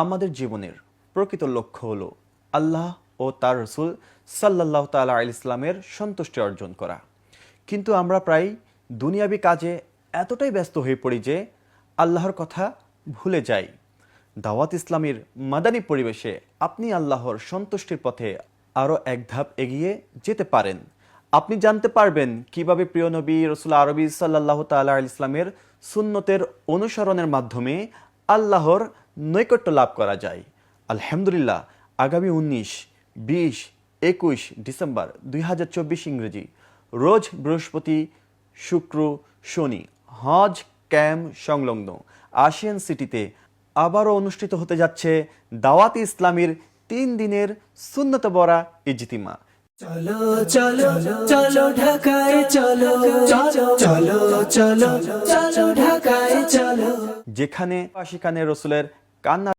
আমাদের জীবনের প্রকৃত লক্ষ্য হলো আল্লাহ ও তার রসুল সাল্লাল্লাহু তাআলা আলাইহি ইসলামের সন্তুষ্টি অর্জন করা। কিন্তু আমরা প্রায় দুনিয়াবি কাজে এতটাই ব্যস্ত হয়ে পড়ি যে আল্লাহর কথা ভুলে যাই। দাওয়াত ইসলামের মাদানী পরিবেশে আপনি আল্লাহর সন্তুষ্টির পথে আরও এক ধাপ এগিয়ে যেতে পারেন। আপনি জানতে পারবেন কিভাবে প্রিয় নবী রসুল আরবি সাল্লাল্লাহু তাআলা আলাইহি ইসলামের সুন্নতের অনুসরণের মাধ্যমে আল্লাহর নৈকট্য লাভ করা যায়। আলহামদুলিল্লাহ, আগামী 19, 20, 21 ডিসেম্বর 2024 ইংরেজি রোজ বৃহস্পতি, শুক্র, শনি হজ ক্যাম্প সংলগ্ন আশিয়ান সিটিতে আবারও অনুষ্ঠিত হতে যাচ্ছে দাওয়াত ইসলামের 3 দিনের সুন্নত বরা ইজতিমা। চলো চলো চলো ঢাকায় চলো চলো চলো চলো চলো ঢাকায় চলো, যেখানে আশিকানে রসুলের কান্না